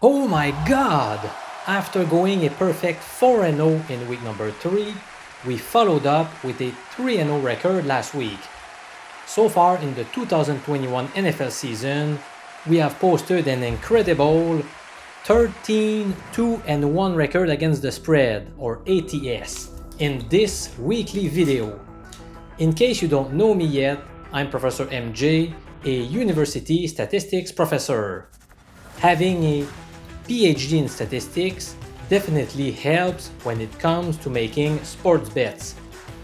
Oh my god! After going a perfect 4-0 in week number 3, we followed up with a 3-0 record last week. So far in the 2021 NFL season, we have posted an incredible 13-2-1 record against the spread, or ATS, in this weekly video. In case you don't know me yet, I'm Professor MJ, a university statistics professor. Having a PhD in statistics definitely helps when it comes to making sports bets.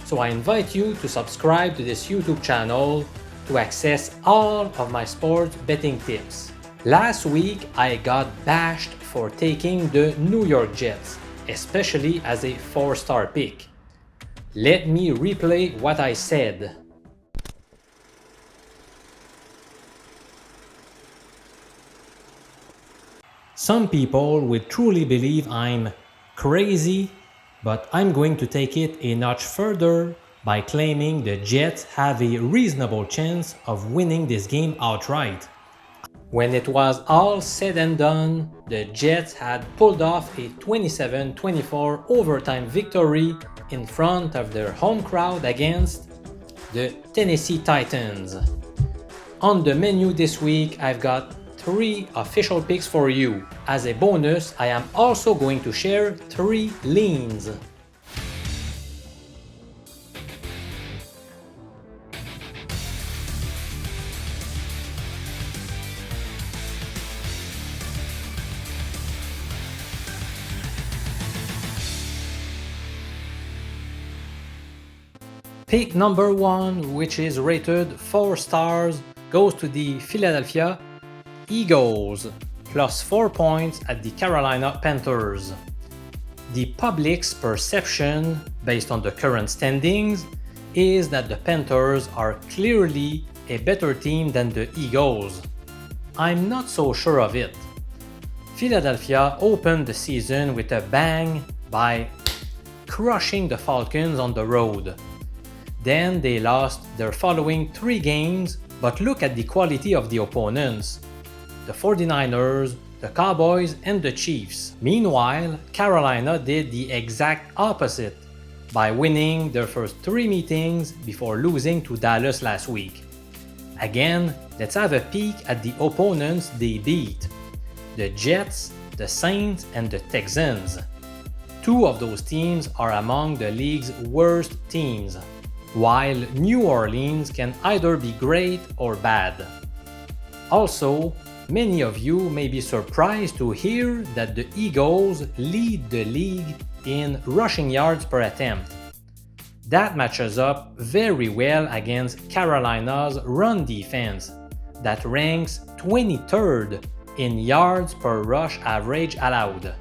So I invite you to subscribe to this YouTube channel to access all of my sports betting tips. Last week I got bashed for taking the New York Jets, especially as a 4-star pick. Let me replay what I said. Some people will truly believe I'm crazy, but I'm going to take it a notch further by claiming the Jets have a reasonable chance of winning this game outright. When it was all said and done, the Jets had pulled off a 27-24 overtime victory in front of their home crowd against the Tennessee Titans. On the menu this week, I've got 3 official picks for you. As a bonus, I am also going to share 3 leans. Pick number 1, which is rated 4 stars, goes to the Philadelphia Eagles, plus 4 points at the Carolina Panthers. The public's perception, based on the current standings, is that the Panthers are clearly a better team than the Eagles. I'm not so sure of it. Philadelphia opened the season with a bang by crushing the Falcons on the road. Then they lost their following 3 games, but look at the quality of the opponents. The 49ers, the Cowboys, and the Chiefs. Meanwhile, Carolina did the exact opposite by winning their first 3 meetings before losing to Dallas last week. Again, let's have a peek at the opponents they beat. The Jets, the Saints, and the Texans. 2 of those teams are among the league's worst teams, while New Orleans can either be great or bad. Also, many of you may be surprised to hear that the Eagles lead the league in rushing yards per attempt. That matches up very well against Carolina's run defense, that ranks 23rd in yards per rush average allowed.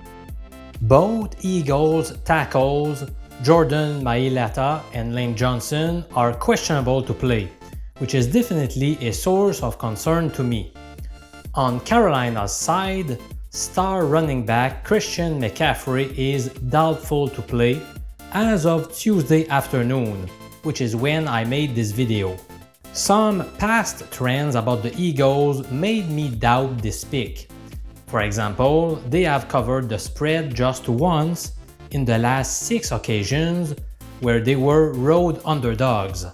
Both Eagles tackles, Jordan Mailata and Lane Johnson, are questionable to play, which is definitely a source of concern to me. On Carolina's side, star running back Christian McCaffrey is doubtful to play as of Tuesday afternoon, which is when I made this video. Some past trends about the Eagles made me doubt this pick. For example, they have covered the spread just once in the last 6 occasions where they were road underdogs.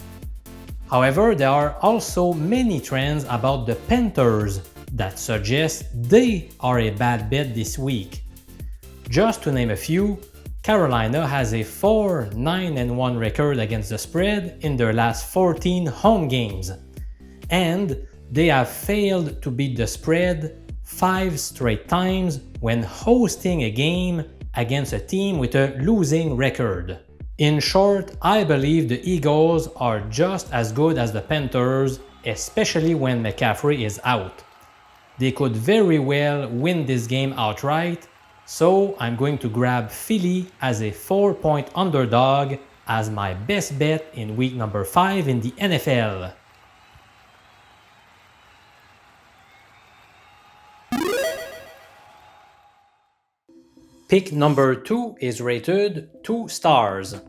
However, there are also many trends about the Panthers that suggest they are a bad bet this week. Just to name a few, Carolina has a 4-9-1 record against the spread in their last 14 home games, and they have failed to beat the spread 5 straight times when hosting a game against a team with a losing record. In short, I believe the Eagles are just as good as the Panthers, especially when McCaffrey is out. They could very well win this game outright, so I'm going to grab Philly as a 4-point underdog as my best bet in week number 5 in the NFL. Pick number 2 is rated 2 stars.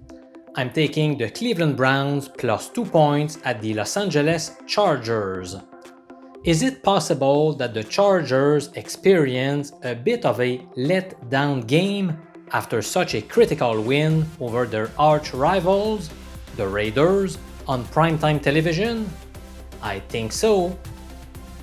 I'm taking the Cleveland Browns plus 2 points at the Los Angeles Chargers. Is it possible that the Chargers experience a bit of a let-down game after such a critical win over their arch rivals, the Raiders, on primetime television? I think so.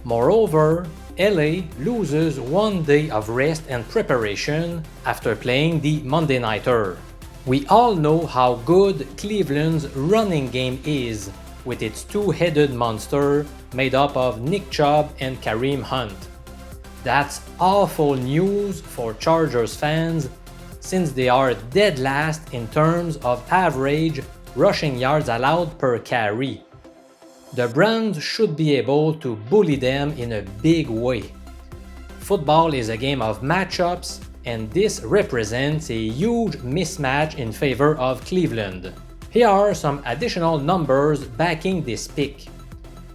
Moreover, LA loses one day of rest and preparation after playing the Monday Nighter. We all know how good Cleveland's running game is, with its two-headed monster made up of Nick Chubb and Kareem Hunt. That's awful news for Chargers fans since they are dead last in terms of average rushing yards allowed per carry. The Browns should be able to bully them in a big way. Football is a game of matchups, and this represents a huge mismatch in favor of Cleveland. Here are some additional numbers backing this pick.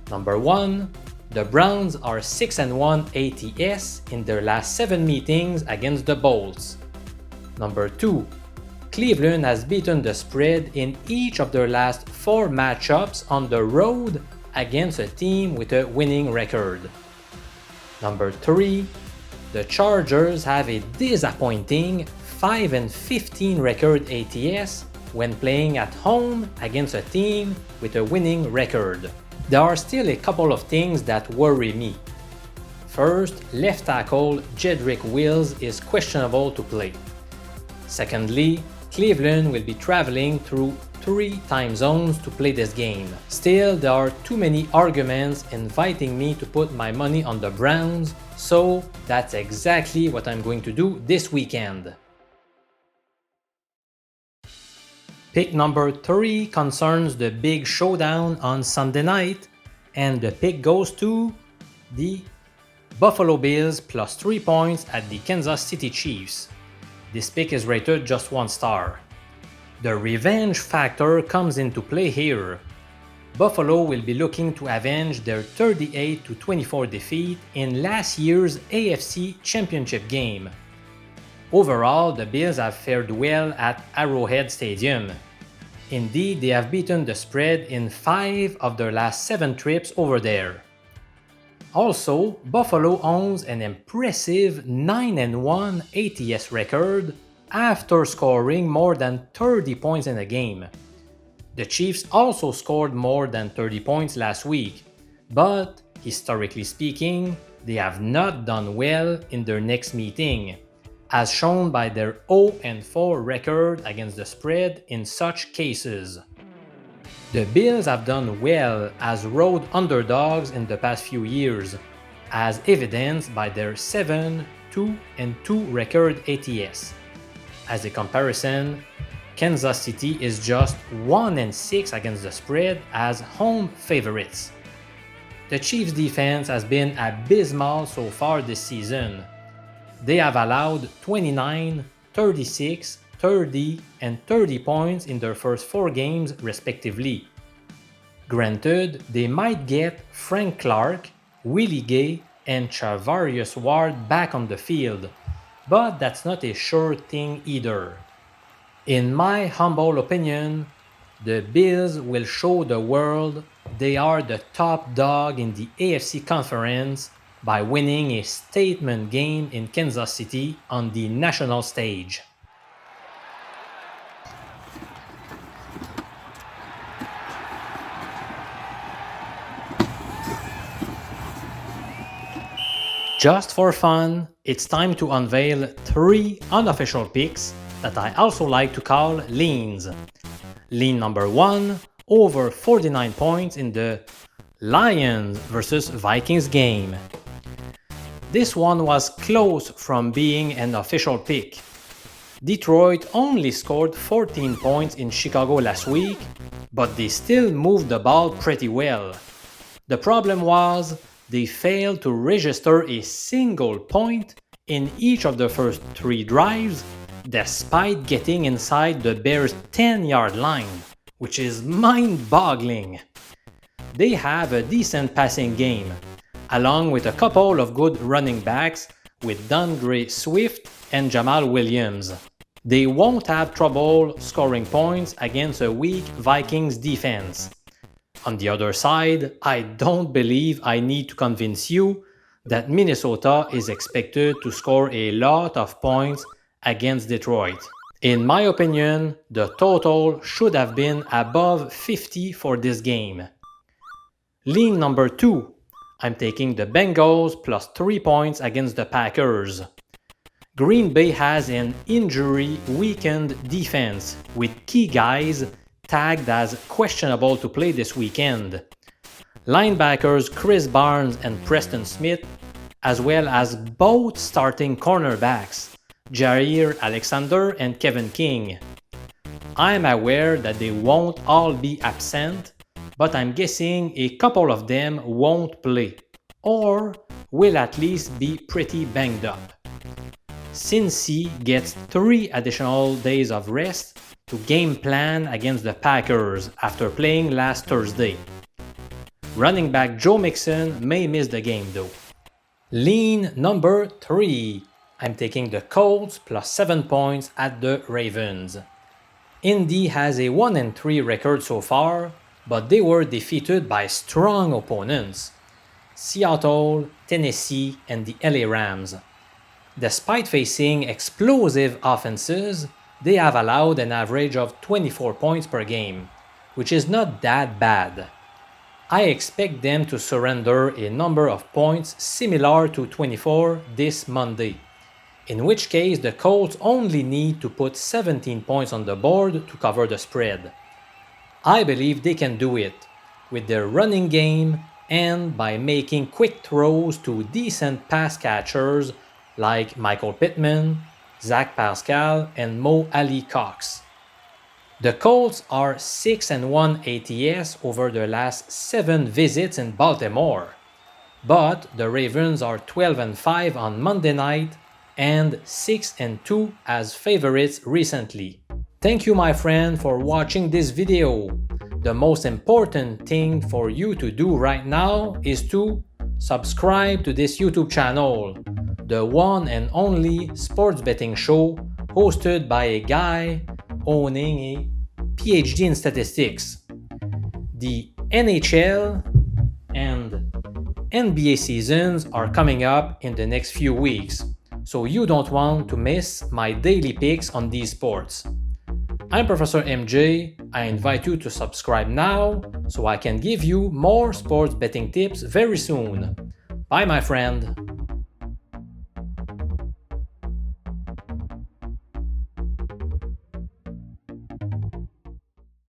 Number 1, the Browns are 6-1 ATS in their last 7 meetings against the Bolts. Number 2, Cleveland has beaten the spread in each of their last 4 matchups on the road against a team with a winning record. Number 3, the Chargers have a disappointing 5-15 record ATS when playing at home against a team with a winning record. There are still a couple of things that worry me. First, left tackle Jedrick Wills is questionable to play. Secondly, Cleveland will be traveling through 3 time zones to play this game. Still, there are too many arguments inviting me to put my money on the Browns, so that's exactly what I'm going to do this weekend. Pick number 3 concerns the big showdown on Sunday night, and the pick goes to the Buffalo Bills plus 3 points at the Kansas City Chiefs. This pick is rated just 1 star. The revenge factor comes into play here. Buffalo will be looking to avenge their 38-24 defeat in last year's AFC Championship game. Overall, the Bills have fared well at Arrowhead Stadium. Indeed, they have beaten the spread in 5 of their last 7 trips over there. Also, Buffalo owns an impressive 9-1 ATS record after scoring more than 30 points in a game. The Chiefs also scored more than 30 points last week, but historically speaking, they have not done well in their next meeting, as shown by their 0-4 record against the spread in such cases. The Bills have done well as road underdogs in the past few years, as evidenced by their 7-2-2 record ATS. As a comparison, Kansas City is just 1-6 against the spread as home favorites. The Chiefs' defense has been abysmal so far this season. They have allowed 29, 36, 30, and 30 points in their first 4 games respectively. Granted, they might get Frank Clark, Willie Gay, and Charvarius Ward back on the field, but that's not a sure thing either. In my humble opinion, the Bills will show the world they are the top dog in the AFC Conference by winning a statement game in Kansas City on the national stage. Just for fun, it's time to unveil 3 unofficial picks that I also like to call leans. Lean number 1, over 49 points in the Lions vs Vikings game. This one was close from being an official pick. Detroit only scored 14 points in Chicago last week, but they still moved the ball pretty well. The problem was they failed to register a single point in each of the first 3 drives, despite getting inside the Bears' 10-yard line, which is mind-boggling. They have a decent passing game, along with a couple of good running backs with DeAndre Swift and Jamal Williams. They won't have trouble scoring points against a weak Vikings defense. On the other side, I don't believe I need to convince you that Minnesota is expected to score a lot of points against Detroit. In my opinion, the total should have been above 50 for this game. Lean number 2. I'm taking the Bengals plus 3 points against the Packers. Green Bay has an injury-weakened defense with key guys tagged as questionable to play this weekend. Linebackers Chris Barnes and Preston Smith, as well as both starting cornerbacks, Jair Alexander and Kevin King. I'm aware that they won't all be absent, but I'm guessing a couple of them won't play, or will at least be pretty banged up. Cincy gets 3 additional days of rest to game plan against the Packers after playing last Thursday. Running back Joe Mixon may miss the game though. Lean number 3. I'm taking the Colts plus 7 points at the Ravens. Indy has a 1-3 record so far, but they were defeated by strong opponents: Seattle, Tennessee, and the LA Rams. Despite facing explosive offenses, they have allowed an average of 24 points per game, which is not that bad. I expect them to surrender a number of points similar to 24 this Monday, in which case the Colts only need to put 17 points on the board to cover the spread. I believe they can do it with their running game and by making quick throws to decent pass catchers like Michael Pittman, Zach Pascal, and Mo Ali Cox. The Colts are 6-1 ATS over their last 7 visits in Baltimore, but the Ravens are 12-5 on Monday night and 6-2 as favorites recently. Thank you, my friend, for watching this video. The most important thing for you to do right now is to subscribe to this YouTube channel, the one and only sports betting show hosted by a guy owning a PhD in statistics. The NHL and NBA seasons are coming up in the next few weeks, so you don't want to miss my daily picks on these sports. I'm Professor MJ. I invite you to subscribe now so I can give you more sports betting tips very soon. Bye, my friend.